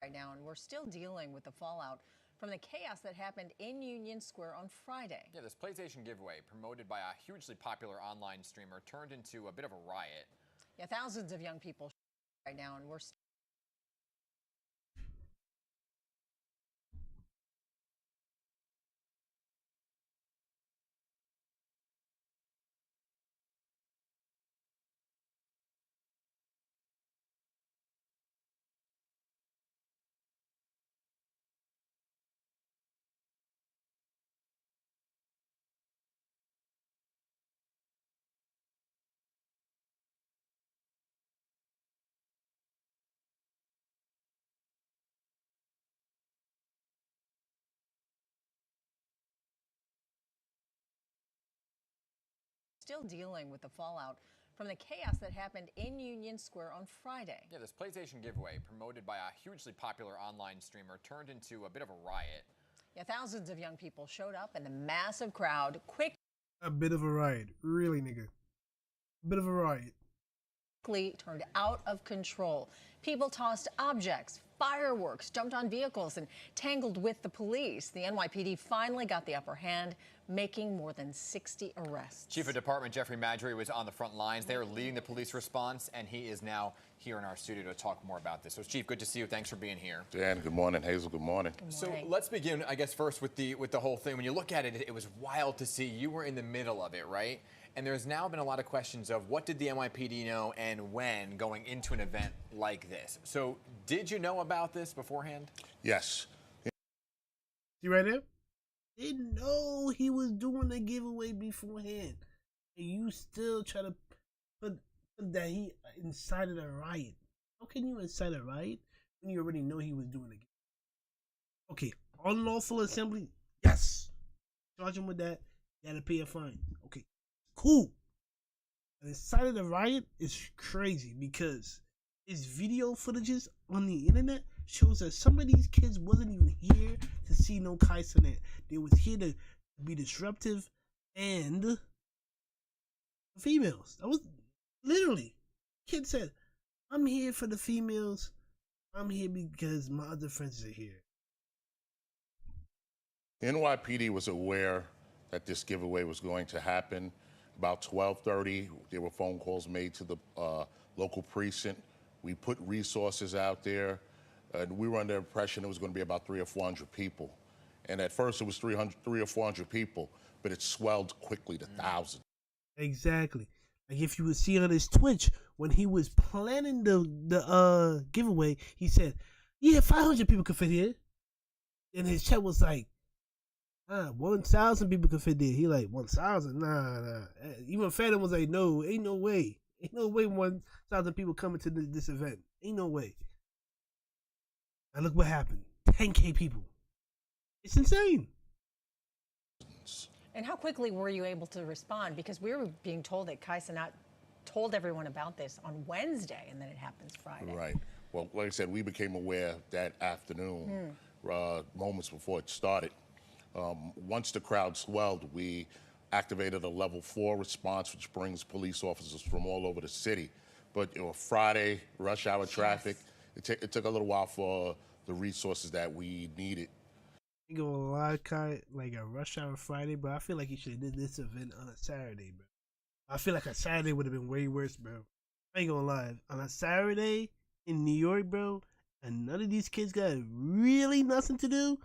right now, and we're still dealing with the fallout from the chaos that happened in Union Square on Friday. Yeah, this PlayStation giveaway promoted by a hugely popular online streamer turned into a bit of a riot. Yeah, thousands of young people right now, and we're still dealing with the fallout from the chaos that happened in Union Square on Friday. Yeah, this PlayStation giveaway promoted by a hugely popular online streamer turned into a bit of a riot. Yeah, thousands of young people showed up, and the massive crowd A bit of a riot, really, nigga. A bit of a riot. quickly turned out of control. People tossed objects, fireworks, jumped on vehicles, and tangled with the police. The NYPD finally got the upper hand, making more than 60 arrests. Chief of Department Jeffrey Madry was on the front lines. They are leading the police response, and he is now here in our studio to talk more about this. So, Chief, good to see you. Thanks for being here. Dan, good morning. Hazel, good morning. So let's begin, I guess, first with the whole thing. When you look at it, it was wild to see. You were in the middle of it, right? And there's now been a lot of questions of what did the NYPD know and when going into an event like this. So did you know about this beforehand? Yes. See right there? Didn't know he was doing the giveaway beforehand. And you still try to put that he incited a riot. How can you incite a riot when you already know he was doing it? Okay, unlawful assembly, yes. Charge him with that. You gotta pay a fine. Okay, cool. And incited a riot is crazy because his video footages on the internet shows that some of these kids wasn't even here to see no Kai Cenat. They was here to be disruptive and females. That was literally, kid said, I'm here for the females. I'm here because my other friends are here. The NYPD was aware that this giveaway was going to happen. About 12:30, there were phone calls made to the local precinct. We put resources out there. We were under the impression it was going to be about 300 or 400 people. And at first it was 300 or 400 people, but it swelled quickly to thousands. Exactly. Like if you would see on his Twitch, when he was planning the giveaway, he said, yeah, 500 people could fit here. And his chat was like, 1,000 people could fit there. He like, 1,000? Nah. Even Phantom was like, no, ain't no way. Ain't no way 1,000 people coming to this event. Ain't no way. And look what happened. 10K people. It's insane. And how quickly were you able to respond? Because we were being told that Kai Cenat told everyone about this on Wednesday, and then it happens Friday. Right. Well, like I said, we became aware that afternoon, moments before it started. Once the crowd swelled, we activated a level 4 response, which brings police officers from all over the city. But it was Friday, rush hour traffic. It took a little while for the resources that we needed. I ain't gonna lie, Kai, like a rush hour Friday, bro. I feel like you should have did this event on a Saturday, bro. I feel like a Saturday would have been way worse, bro. I ain't gonna lie. On a Saturday in New York, bro, and none of these kids got really nothing to do,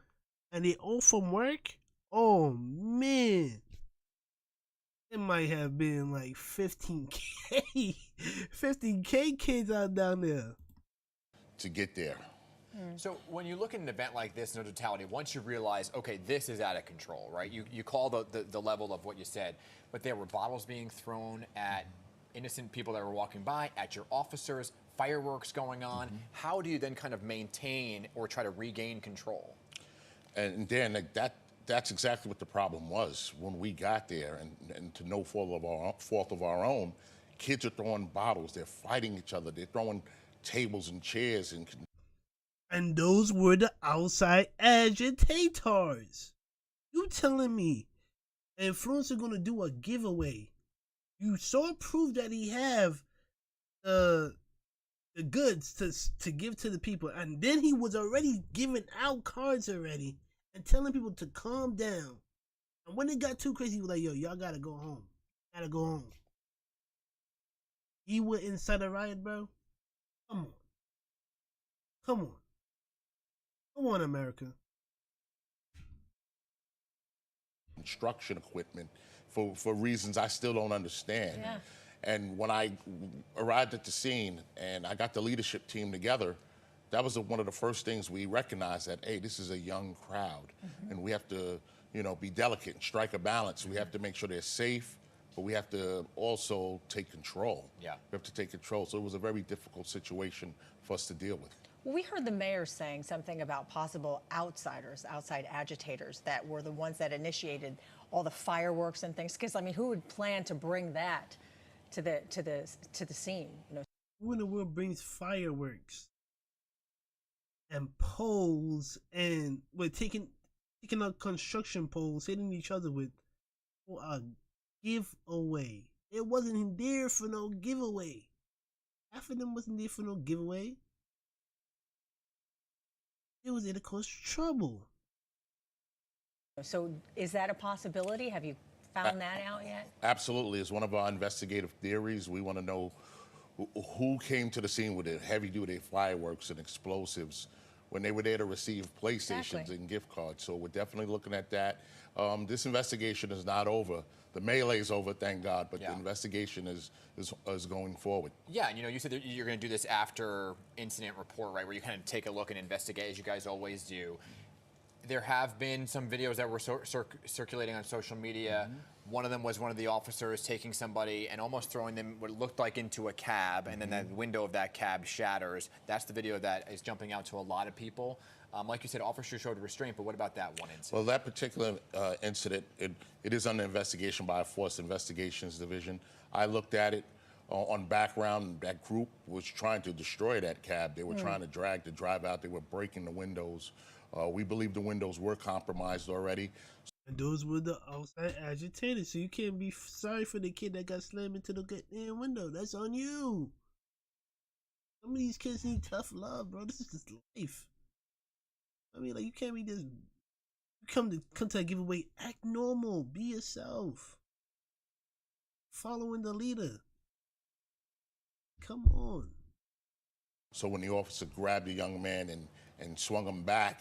and they all from work, oh man. It might have been like 15K, 15K kids out down there. To get there. So when you look at an event like this in totality, once you realize, okay, this is out of control, right? You call the level of what you said, but there were bottles being thrown at innocent people that were walking by, at your officers, fireworks going on. How do you then kind of maintain or try to regain control? And Dan, like that's exactly what the problem was when we got there, and to no fault of our own, kids are throwing bottles, they're fighting each other, they're throwing tables and chairs. And those were the outside agitators. You telling me an influencer gonna do a giveaway? You saw proof that he have the goods to give to the people, and then he was already giving out cards already and telling people to calm down. And when it got too crazy, he was like, "Yo, y'all gotta go home. Gotta go home." He went inside a riot, bro. Come on, come on, come on, America. Construction equipment for reasons I still don't understand. Yeah. And when I arrived at the scene and I got the leadership team together, that was one of the first things we recognized, that, hey, this is a young crowd, and we have to, be delicate and strike a balance. We have to make sure they're safe, but we have to also take control. Yeah. We have to take control. So it was a very difficult situation for us to deal with. Well, we heard the mayor saying something about possible outsiders, outside agitators that were the ones that initiated all the fireworks and things. Because I mean, who would plan to bring that to the scene? Who in the world brings fireworks and poles and we're taking out construction poles, hitting each other with for a giveaway? It wasn't there for no giveaway. Half of them wasn't there for no giveaway. It was there to cause trouble. So is that a possibility? Have you found that out yet? Absolutely. It's one of our investigative theories. We want to know who came to the scene with the heavy-duty fireworks and explosives when they were there to receive PlayStations Exactly. and gift cards. So we're definitely looking at that. This investigation is not over. The melee is over, thank God, but the investigation is going forward. Yeah, and you said that you're going to do this after incident report, right, where you kind of take a look and investigate, as you guys always do. There have been some videos that were circulating on social media. One of them was one of the officers taking somebody and almost throwing them what looked like into a cab, and then the window of that cab shatters. That's the video that is jumping out to a lot of people. Like you said, officers showed restraint, but what about that one incident? Well, that particular incident, it is under investigation by a Force Investigations Division. I looked at it on background. That group was trying to destroy that cab. They were trying to drag the drive out. They were breaking the windows. We believe the windows were compromised already. And those were the outside agitators. So you can't be sorry for the kid that got slammed into the goddamn window. That's on you. Some of these kids need tough love, bro. This is just life. I mean, like, you can't be just come to a giveaway. Act normal. Be yourself. Following the leader. Come on. So when the officer grabbed the young man and swung him back,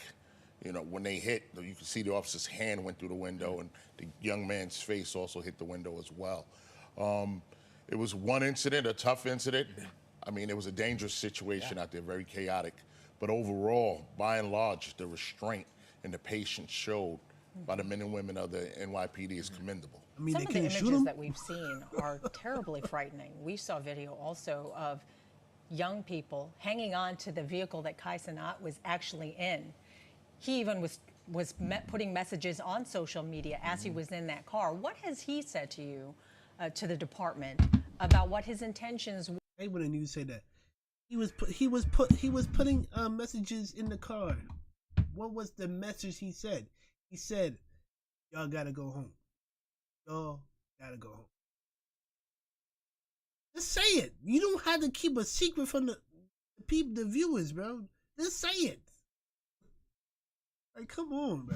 when they hit, you could see the officer's hand went through the window, and the young man's face also hit the window as well. It was one incident, a tough incident. I mean, it was a dangerous situation out there, very chaotic. But overall, by and large, the restraint and the patience showed by the men and women of the NYPD is commendable. I mean, Some they of the couldn't shoot images him. that we've seen are terribly frightening. We saw video also of young people hanging on to the vehicle that Kai Cenat was actually in. He even was putting messages on social media as he was in that car. What has he said to you, to the department, about what his intentions were? I hate when the news say that. He was putting messages in the car. What was the message he said? He said, "Y'all gotta go home. Y'all gotta go home." Just say it. You don't have to keep a secret from the people, the viewers, bro. Just say it. Like, come on,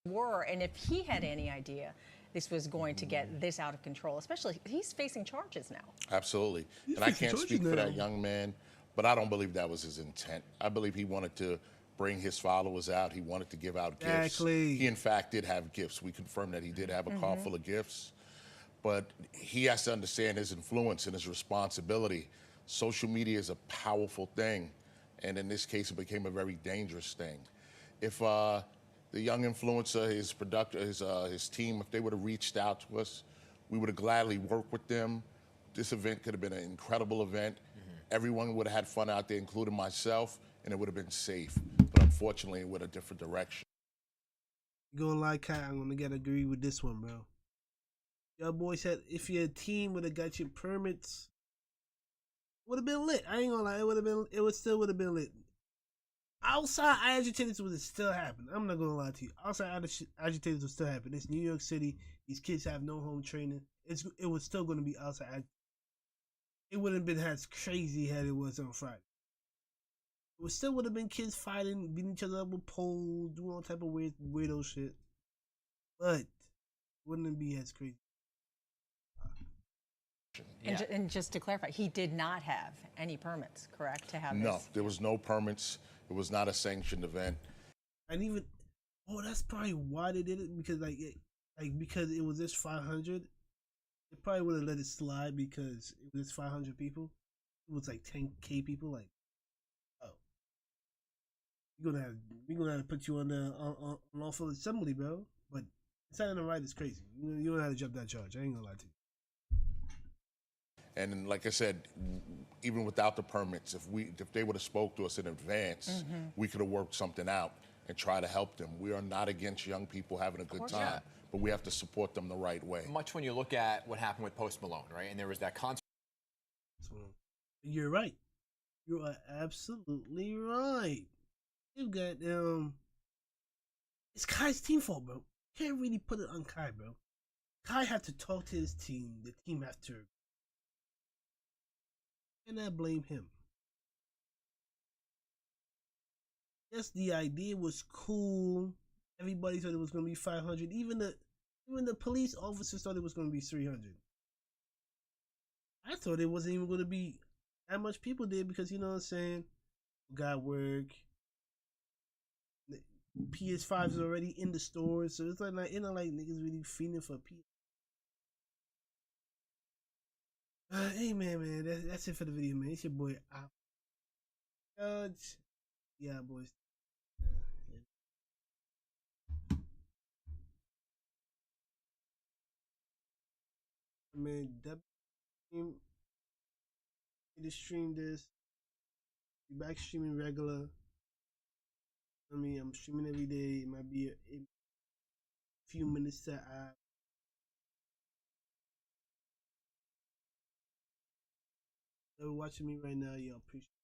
bro. And if he had any idea this was going to get this out of control, especially he's facing charges now. Absolutely. And I can't speak for that young man, but I don't believe that was his intent. I believe he wanted to bring his followers out. He wanted to give out gifts. Exactly. He, in fact, did have gifts. We confirmed that he did have a car full of gifts. But he has to understand his influence and his responsibility. Social media is a powerful thing. And in this case, it became a very dangerous thing. If the young influencer, his team, if they would have reached out to us, we would have gladly worked with them. This event could have been an incredible event. Everyone would have had fun out there, including myself, and it would have been safe. But unfortunately, it went a different direction. You gonna lie, Kai? I'm gonna get agree with this one, bro. Y'all boys said if your team would have got your permits, would have been lit. I ain't gonna lie, it still would have been lit. Outside agitators would have still happened. I'm not gonna lie to you. Outside agitators would still happen. It's New York City. These kids have no home training. It was still gonna be outside. it wouldn't have been as crazy had it was on Friday. It still would have been kids fighting, beating each other up with poles, doing all type of weirdo shit. But it wouldn't be as crazy. And, and just to clarify, he did not have any permits, correct, to have No, this? there was no permits. It was not a sanctioned event. And even, oh, that's probably why they did it, because because it was just 500. They probably would have let it slide because it was 500 people. It was like 10K people. Like, oh, we're gonna have to put you on the lawful assembly, bro. But inciting the right is crazy. You don't have to jump that charge. I ain't gonna lie to you. And like I said, even without the permits, if they would have spoke to us in advance, we could have worked something out and try to help them. We are not against young people having a good time, not. but we have to support them the right way. Much when you look at what happened with Post Malone, right? And there was that concert. So, you're right. You are absolutely right. You got it's Kai's team fault, bro. Can't really put it on Kai, bro. Kai had to talk to his team. The team have to. And I blame him. Yes, the idea was cool. Everybody thought it was gonna be 500. Even the police officers thought it was gonna be 300. I thought it wasn't even gonna be that much people there because you know what I'm saying. Got work. The PS5 is already in the stores, so it's like niggas really feeling for PS. Hey man, that's it for the video, man. It's your boy Judge. Yeah, boys. Man, that team to stream this. Be back streaming regular. I mean, I'm streaming every day. It might be a few minutes to They're watching me right now, y'all appreciate